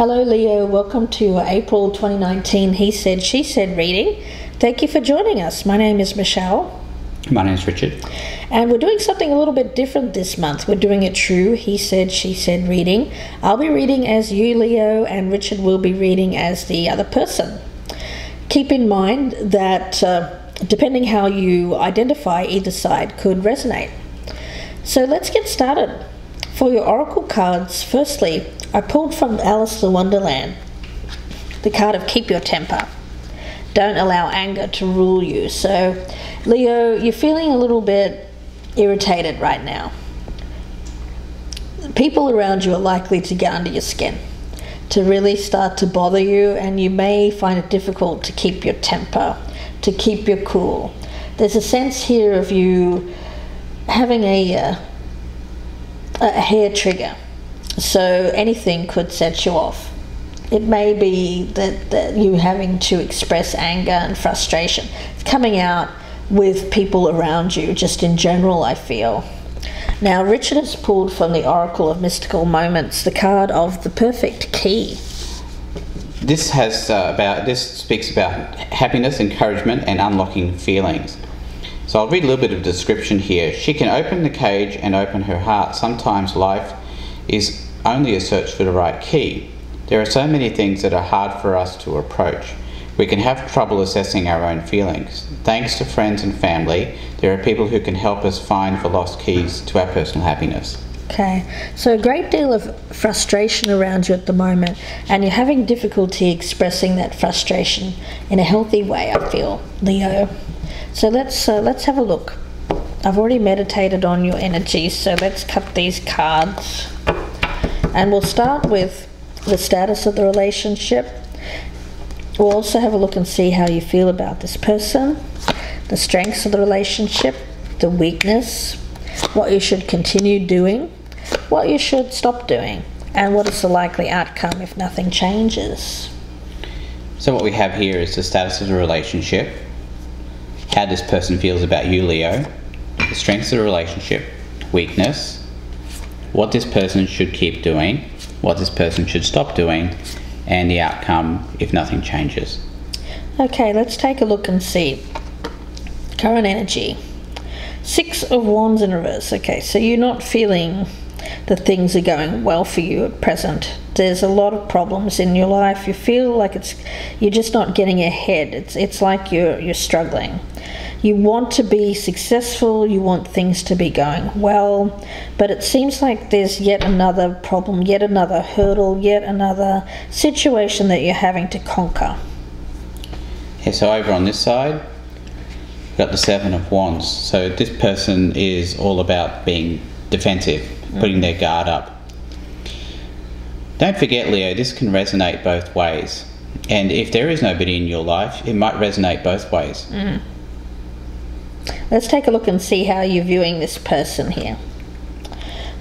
Hello Leo, welcome to April 2019 He Said, She Said reading. Thank you for joining us. My name is Michelle. My name is Richard. And we're doing something a little bit different this month. We're doing a true He Said, She Said reading. I'll be reading as you, Leo, and Richard will be reading as the other person. Keep in mind that depending how you identify, either side could resonate. So let's get started. For your oracle cards, firstly, I pulled from Alice in Wonderland the card of keep your temper. Don't allow anger to rule you. So, Leo, you're feeling a little bit irritated right now. People around you are likely to get under your skin, to really start to bother you, and you may find it difficult to keep your temper, to keep your cool. There's a sense here of you having a hair trigger, so anything could set you off. It may be that you having to express anger and frustration. It's coming out with people around you, just in general, I feel. Now, Richard has pulled from the Oracle of Mystical Moments the card of the Perfect Key. This speaks about happiness, encouragement, and unlocking feelings. So I'll read a little bit of description here. She can open the cage and open her heart. Sometimes life is only a search for the right key. There are so many things that are hard for us to approach. We can have trouble assessing our own feelings. Thanks to friends and family, there are people who can help us find the lost keys to our personal happiness. Okay, so a great deal of frustration around you at the moment, and you're having difficulty expressing that frustration in a healthy way, I feel, Leo. So let's have a look. I've already meditated on your energy, so let's cut these cards. And we'll start with the status of the relationship. We'll also have a look and see how you feel about this person, the strengths of the relationship, the weakness, what you should continue doing, what you should stop doing, and what is the likely outcome if nothing changes. So what we have here is the status of the relationship, how this person feels about you, Leo, the strengths of the relationship, weakness, what this person should keep doing, what this person should stop doing, and the outcome if nothing changes. Okay, let's take a look and see. Current energy. 6 of Wands in reverse. Okay, so you're not feeling that things are going well for you at present. There's a lot of problems in your life. You feel like you're just not getting ahead. It's like you're struggling. You want to be successful, you want things to be going well, but it seems like there's yet another problem, yet another hurdle, yet another situation that you're having to conquer. Yeah, so over on this side, we've got the 7 of Wands. So this person is all about being defensive, putting their guard up. Don't forget, Leo, this can resonate both ways. And if there is nobody in your life, it might resonate both ways. Let's take a look and see how you're viewing this person here.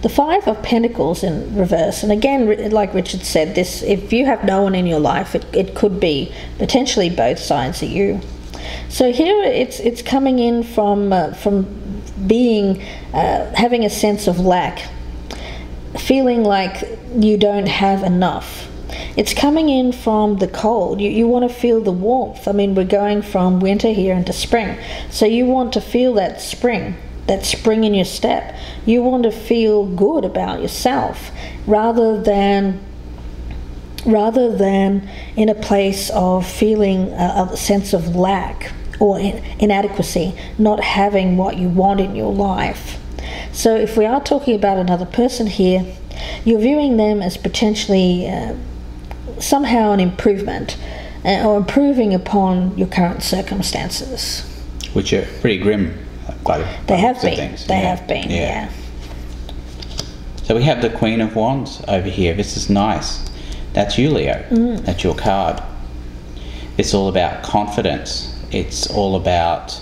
The 5 of Pentacles in reverse, and again, like Richard said, this, if you have no one in your life, it could be potentially both sides of you. So here it's coming in from being having a sense of lack, feeling like you don't have enough. It's coming in from the cold. You want to feel the warmth. I mean, we're going from winter here into spring. So you want to feel that spring in your step. You want to feel good about yourself rather than in a place of feeling a sense of lack or inadequacy, not having what you want in your life. So if we are talking about another person here, you're viewing them as potentially somehow an improvement or improving upon your current circumstances, which are pretty grim. They have been. Yeah. So we have the Queen of Wands over here. This is nice. That's you, Leo. That's your card. It's all about confidence. It's all about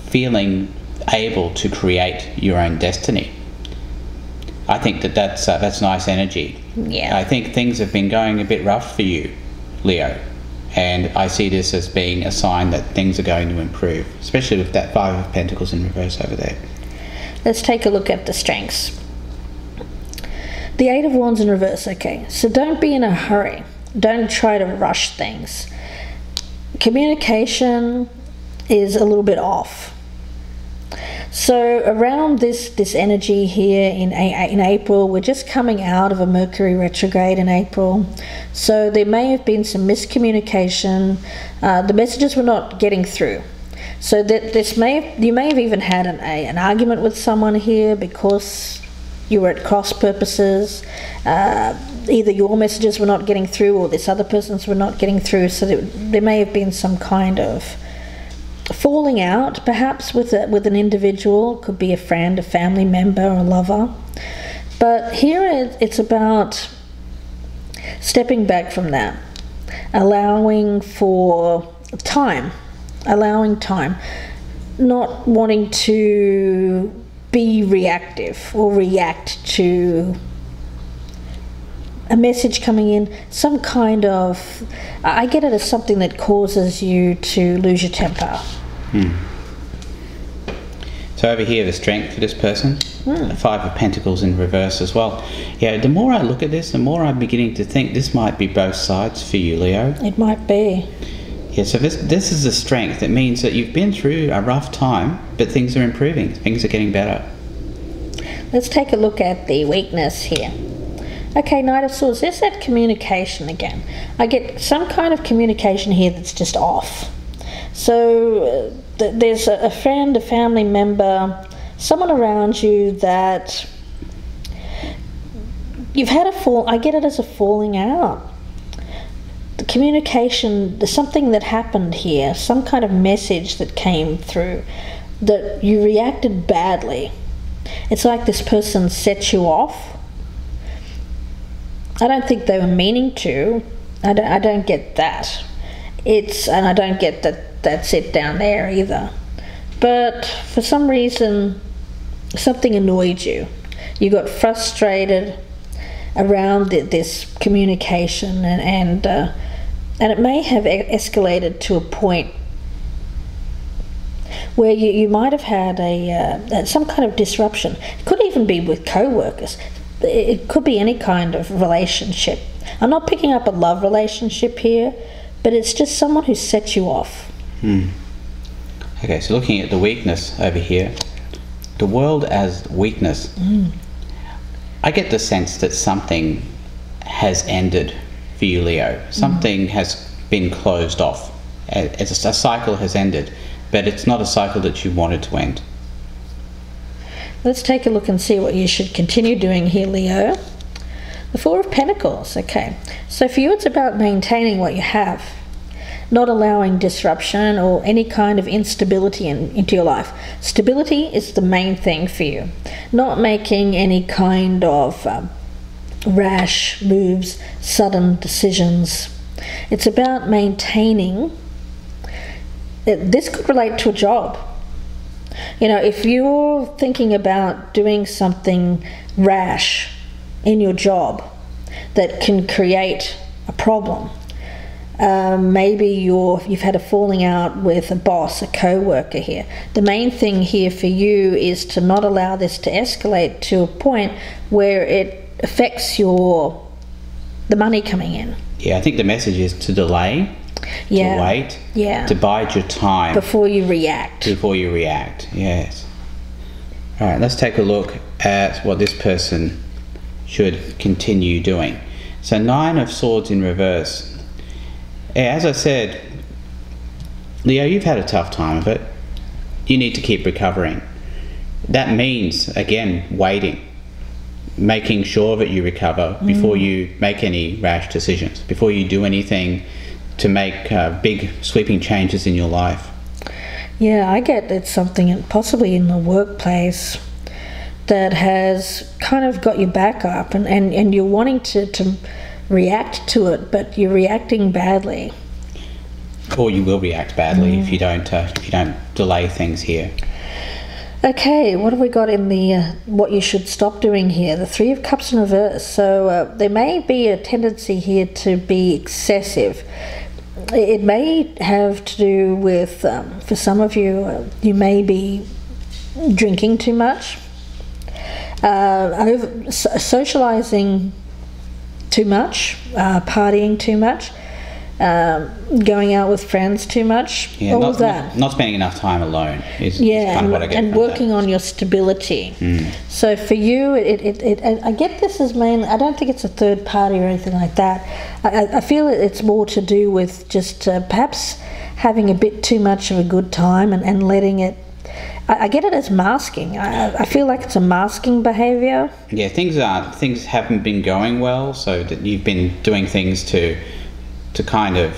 feeling able to create your own destiny. I think that's nice energy. Yeah. I think things have been going a bit rough for you, Leo, and I see this as being a sign that things are going to improve, especially with that 5 of Pentacles in reverse over there. Let's take a look at the strengths. The Eight of Wands in reverse, okay. So don't be in a hurry. Don't try to rush things. Communication is a little bit off. So around this energy here in April, we're just coming out of a Mercury retrograde in April. So there may have been some miscommunication. The messages were not getting through. So that you may have even had an argument with someone here because you were at cross purposes. Either your messages were not getting through or this other person's were not getting through. So there may have been some kind of falling out, perhaps, with an individual. Could be a friend, a family member, or a lover. But here it's about stepping back from that, allowing for time, not wanting to be reactive or react to a message coming in, some kind of, I get it as something that causes you to lose your temper. So over here, the strength for this person, the Five of Pentacles in reverse as well. Yeah, the more I look at this, the more I'm beginning to think this might be both sides for you, Leo. It might be. Yeah, so this is the strength. It means that you've been through a rough time, but things are improving. Things are getting better. Let's take a look at the weakness here. Okay, Knight of Swords, there's that communication again. I get some kind of communication here that's just off. So there's a friend, a family member, someone around you that you've had I get it as a falling out. The communication, there's something that happened here, some kind of message that came through that you reacted badly. It's like this person set you off. I don't think they were meaning to. I don't get that. And I don't get that that's it down there either. But for some reason, something annoyed you. You got frustrated around this communication, and it may have escalated to a point where you might have had some kind of disruption. It could even be with co-workers. It could be any kind of relationship. I'm not picking up a love relationship here, but it's just someone who sets you off. Okay, so looking at the weakness over here, the world as weakness, I get the sense that something has ended for you, Leo. Something has been closed off. A cycle has ended, but it's not a cycle that you wanted to end. Let's take a look and see what you should continue doing here, Leo. The Four of Pentacles, okay. So for you, it's about maintaining what you have, not allowing disruption or any kind of instability into your life. Stability is the main thing for you. Not making any kind of rash moves, sudden decisions. It's about maintaining. This could relate to a job. You know, if you're thinking about doing something rash in your job that can create a problem, maybe you've had a falling out with a boss, a co-worker here. The main thing here for you is to not allow this to escalate to a point where it affects the money coming in. Yeah, I think the message is to delay. To wait, to bide your time before you react. Yes. All right, let's take a look at what this person should continue doing. So Nine of Swords in reverse. Yeah, as I said, Leo, you've had a tough time of it. You need to keep recovering. That means, again, waiting, making sure that you recover before you make any rash decisions, before you do anything to make big sweeping changes in your life. Yeah, I get it's something possibly in the workplace that has kind of got your back up, and you're wanting to react to it, but you're reacting badly. Or you will react badly if you don't delay things here. Okay, what have we got in the what you should stop doing here? The Three of Cups in reverse. So there may be a tendency here to be excessive. It may have to do with, for some of you, you may be drinking too much. socialising too much, partying too much, going out with friends too much, all of that. Not spending enough time alone is kind of what I get and from working that. on your stability. So for you, I get this as mainly, I don't think it's a third party or anything like that. I feel it's more to do with just perhaps having a bit too much of a good time and letting it. I get it as masking. I feel like it's a masking behaviour. Yeah, things haven't been going well, so that you've been doing things to kind of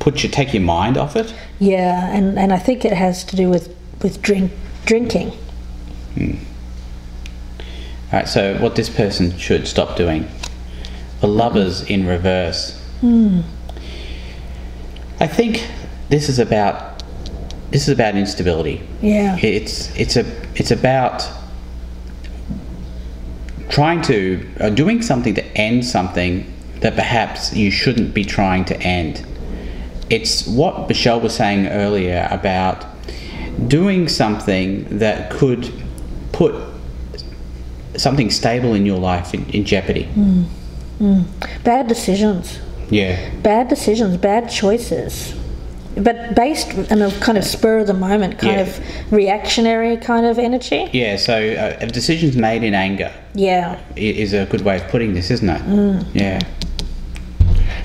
take your mind off it. Yeah, and I think it has to do with drinking. All right, so what this person should stop doing. The lovers in reverse. I think this is about instability. Yeah. It's about trying to doing something to end something that perhaps you shouldn't be trying to end. It's what Michelle was saying earlier about doing something that could put something stable in your life in jeopardy. Bad decisions. Yeah. Bad decisions, bad choices. But based in a kind of spur of the moment, kind of reactionary kind of energy. Yeah, so decisions made in anger. Yeah. Is a good way of putting this, isn't it? Yeah.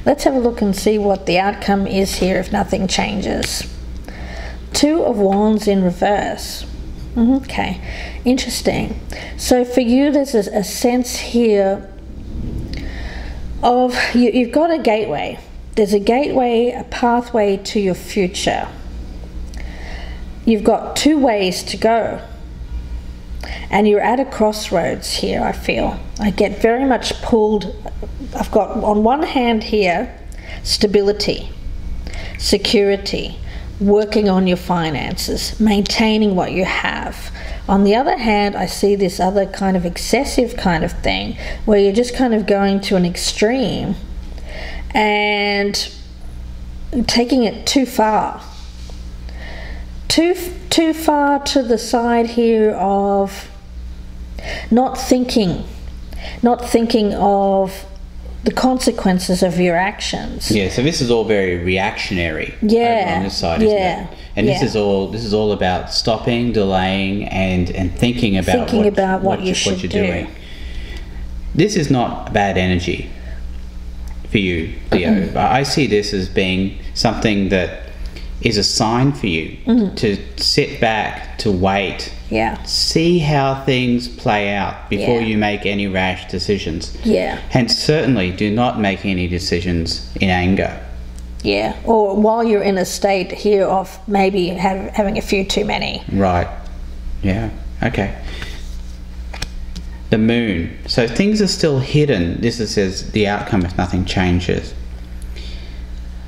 Let's have a look and see what the outcome is here if nothing changes. 2 of Wands in reverse. Okay, interesting. So for you, there's a sense here of you've got a gateway. There's a gateway, a pathway to your future. You've got 2 ways to go. And you're at a crossroads here, I feel. I get very much pulled. I've got on one hand here, stability, security, working on your finances, maintaining what you have. On the other hand, I see this other kind of excessive kind of thing where you're just kind of going to an extreme and taking it too far. Too far to the side here of not thinking of the consequences of your actions. Yeah, so this is all very reactionary over on this side, isn't it? And this is all about stopping, delaying, and thinking about what you're doing. This is not bad energy for you, Leo. I see this as being something that is a sign for you to sit back, to wait, see how things play out before you make any rash decisions. And certainly do not make any decisions in anger. Or while you're in a state here of maybe having a few too many. Right. Yeah. Okay. The moon. So things are still hidden. This says the outcome if nothing changes.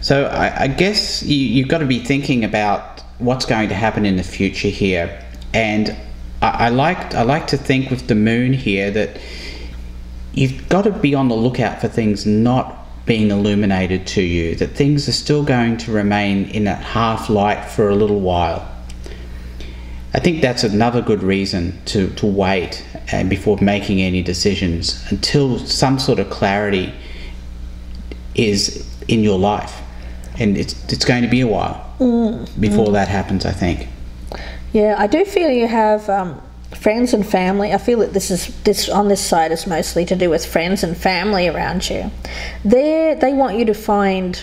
So I guess you've got to be thinking about what's going to happen in the future here. And I like to think with the moon here that you've got to be on the lookout for things not being illuminated to you, that things are still going to remain in that half light for a little while. I think that's another good reason to wait before making any decisions until some sort of clarity is in your life. And it's going to be a while before that happens, I think. Yeah, I do feel you have friends and family. I feel that this on this side is mostly to do with friends and family around you. They want you to find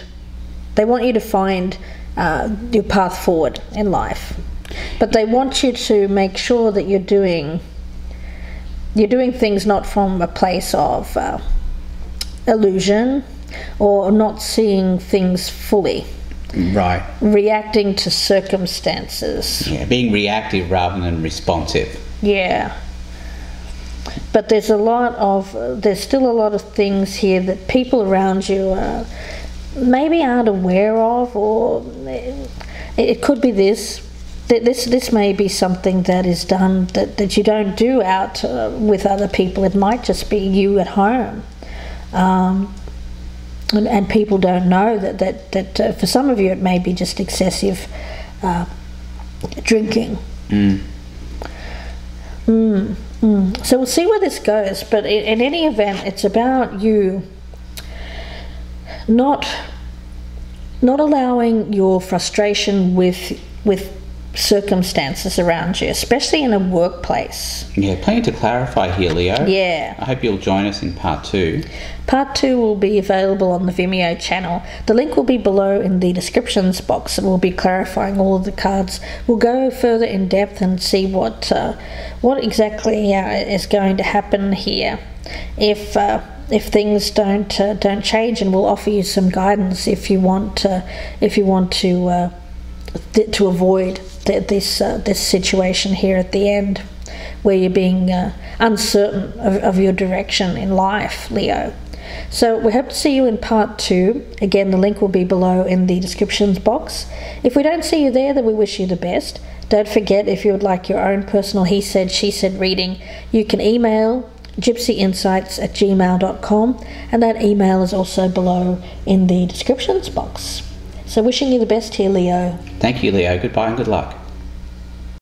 your path forward in life, but they want you to make sure that you're doing things not from a place of illusion or not seeing things fully. Right. Reacting to circumstances. Yeah, being reactive rather than responsive. Yeah. But there's still a lot of things here that people around you maybe aren't aware of, or it could be this may be something that is done that you don't do out with other people. It might just be you at home. And people don't know that for some of you it may be just excessive So we'll see where this goes, but in any event, it's about you not allowing your frustration with circumstances around you, especially in a workplace. Yeah, plenty to clarify here, Leo. Yeah. I hope you'll join us in part 2. Part 2 will be available on the Vimeo channel. The link will be below in the descriptions box, and we'll be clarifying all of the cards. We'll go further in depth and see what exactly is going to happen here if things don't change, and we'll offer you some guidance if you want to avoid this situation here at the end, where you're being uncertain of your direction in life, Leo. So we hope to see you in part 2. Again, the link will be below in the descriptions box. If we don't see you there, then we wish you the best. Don't forget, if you would like your own personal he said, she said reading, you can email gypsyinsights@gmail.com, and that email is also below in the descriptions box. So wishing you the best here, Leo. Thank you, Leo. Goodbye and good luck.